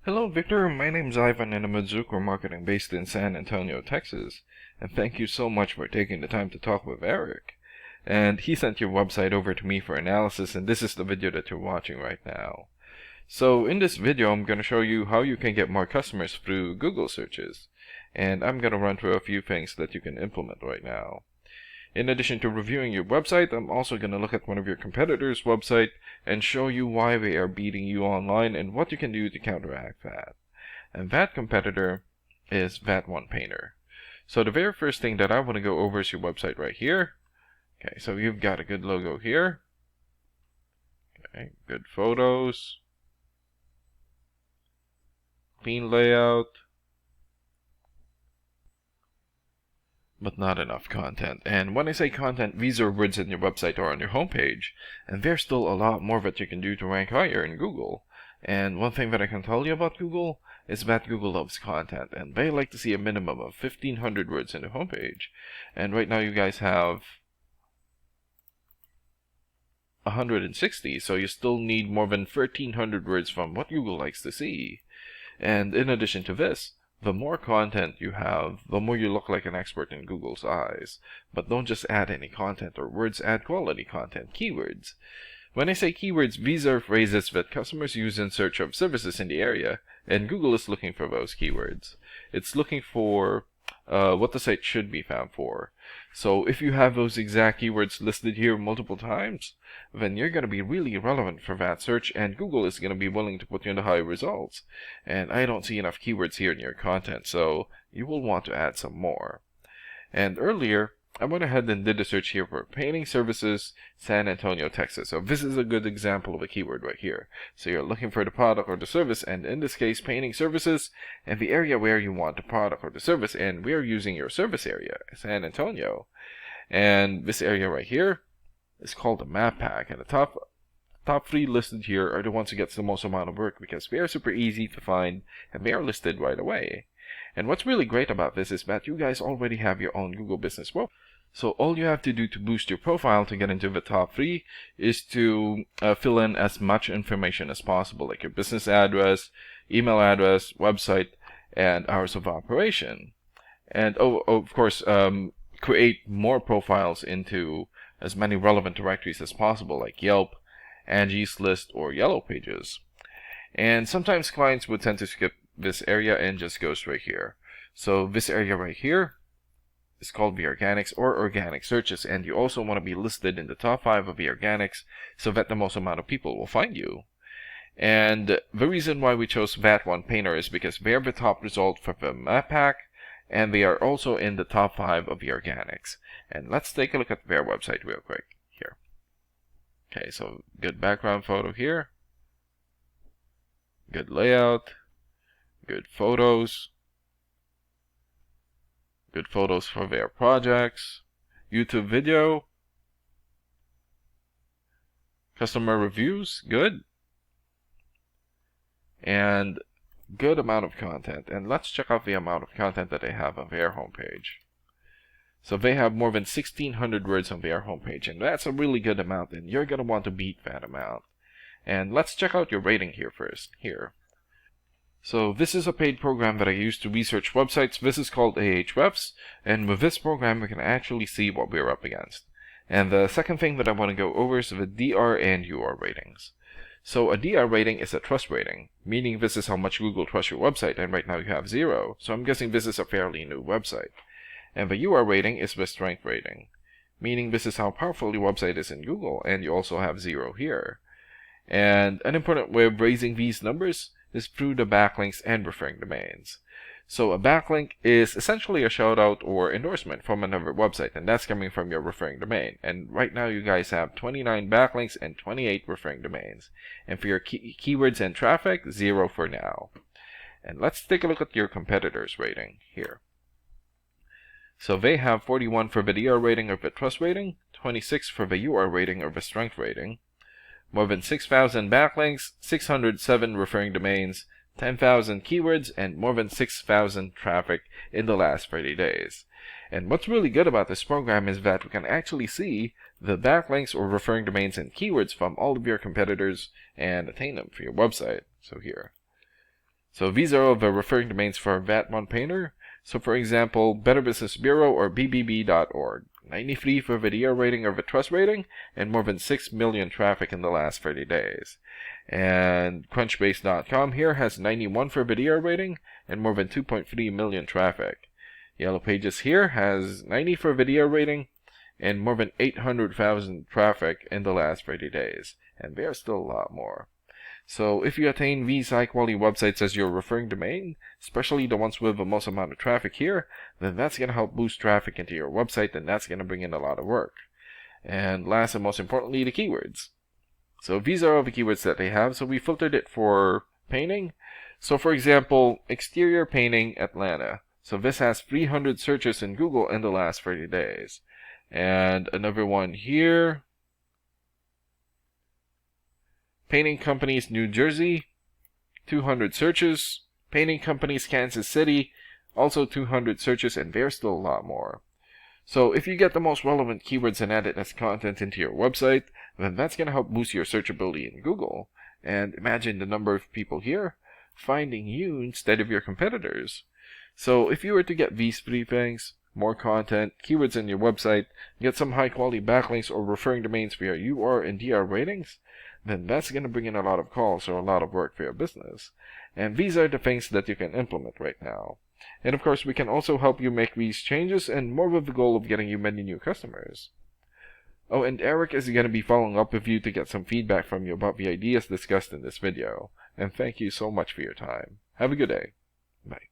Hello, Victor. My name's Ivan, and I'm a Zucker marketing based in San Antonio, Texas. And thank you so much for taking the time to talk with Eric. And he sent your website over to me for analysis, and this is the video that you're watching right now. So in this video, I'm going to show you how you can get more customers through Google searches. And I'm going to run through a few things that you can implement right now. In addition to reviewing your website, I'm also going to look at one of your competitors' website and show you why they are beating you online and what you can do to counteract that. And that competitor is that one painter. So the very first thing that I want to go over is your website right here. Okay, so you've got a good logo here. Okay, good photos. Clean layout. But not enough content. And when I say content, these are words in your website or on your homepage, and there's still a lot more that you can do to rank higher in Google. And one thing that I can tell you about Google is that Google loves content, and they like to see a minimum of 1,500 words in the homepage. And right now you guys have 160, so you still need more than 1,300 words from what Google likes to see. And in addition to this, the more content you have, the more you look like an expert in Google's eyes. But don't just add any content or words, add quality content, keywords. When I say keywords, these are phrases that customers use in search of services in the area, and Google is looking for those keywords. It's looking for what the site should be found for. So if you have those exact keywords listed here multiple times, then you're going to be really relevant for that search, and Google is going to be willing to put you in the high results. And I don't see enough keywords here in your content, so you will want to add some more. And earlier, I went ahead and did a search here for painting services, San Antonio, Texas. So this is a good example of a keyword right here. So you're looking for the product or the service, and in this case, painting services, and the area where you want the product or the service, and we're using your service area, San Antonio. And this area right here is called the map pack, and the top three listed here are the ones who gets the most amount of work because they are super easy to find and they are listed right away. And what's really great about this is that you guys already have your own Google business profile. So all you have to do to boost your profile to get into the top three is to fill in as much information as possible, like your business address, email address, website, and hours of operation. And of course, create more profiles into as many relevant directories as possible, like Yelp, Angie's List, or Yellow Pages. And sometimes clients would tend to skip this area and just go straight here. So this area right here is called the organics or organic searches, and you also want to be listed in the top 5 of the organics so that the most amount of people will find you. And the reason why we chose that one painter is because they're the top result for the map pack, and they are also in the top 5 of the organics. And let's take a look at their website real quick here. Okay, so good background photo here, good layout, good photos for their projects, YouTube video, customer reviews, good, and good amount of content. And let's check out the amount of content that they have on their homepage. So they have more than 1,600 words on their homepage, and that's a really good amount, and you're going to want to beat that amount. And let's check out your rating here first, here. So this is a paid program that I use to research websites. This is called Ahrefs, and with this program we can actually see what we're up against. And the second thing that I want to go over is the DR and UR ratings. So a DR rating is a trust rating, meaning this is how much Google trusts your website, and right now you have 0, so I'm guessing this is a fairly new website. And the UR rating is the strength rating, meaning this is how powerful your website is in Google, and you also have 0 here. And an important way of raising these numbers is through the backlinks and referring domains. So a backlink is essentially a shout out or endorsement from another website, and that's coming from your referring domain. And right now you guys have 29 backlinks and 28 referring domains. And for your keywords and traffic, 0 for now. And let's take a look at your competitors' rating here. So they have 41 for the DR rating or the trust rating, 26 for the UR rating or the strength rating, more than 6,000 backlinks, 607 referring domains, 10,000 keywords, and more than 6,000 traffic in the last 30 days. And what's really good about this program is that we can actually see the backlinks or referring domains and keywords from all of your competitors and attain them for your website. So here. So these are all the referring domains for VAT1 Painter. So for example, Better Business Bureau or bbb.org. 93 for video rating or the trust rating, and more than 6 million traffic in the last 30 days. And Crunchbase.com here has 91 for video rating and more than 2.3 million traffic. Yellow Pages here has 90 for video rating and more than 800,000 traffic in the last 30 days. And there's still a lot more. So if you attain these high-quality websites as your referring domain, especially the ones with the most amount of traffic here, then that's going to help boost traffic into your website, and that's going to bring in a lot of work. And last and most importantly, the keywords. So these are all the keywords that they have. So we filtered it for painting. So for example, exterior painting Atlanta. So this has 300 searches in Google in the last 30 days. And another one here. Painting companies New Jersey, 200 searches. Painting companies Kansas City, also 200 searches, and there's still a lot more. So if you get the most relevant keywords and add it as content into your website, then that's going to help boost your searchability in Google. And imagine the number of people here finding you instead of your competitors. So if you were to get these three things, more content, keywords in your website, get some high quality backlinks or referring domains for your UR and DR ratings, then that's going to bring in a lot of calls or a lot of work for your business. And these are the things that you can implement right now. And of course, we can also help you make these changes and more with the goal of getting you many new customers. Oh, and Eric is going to be following up with you to get some feedback from you about the ideas discussed in this video. And thank you so much for your time. Have a good day. Bye.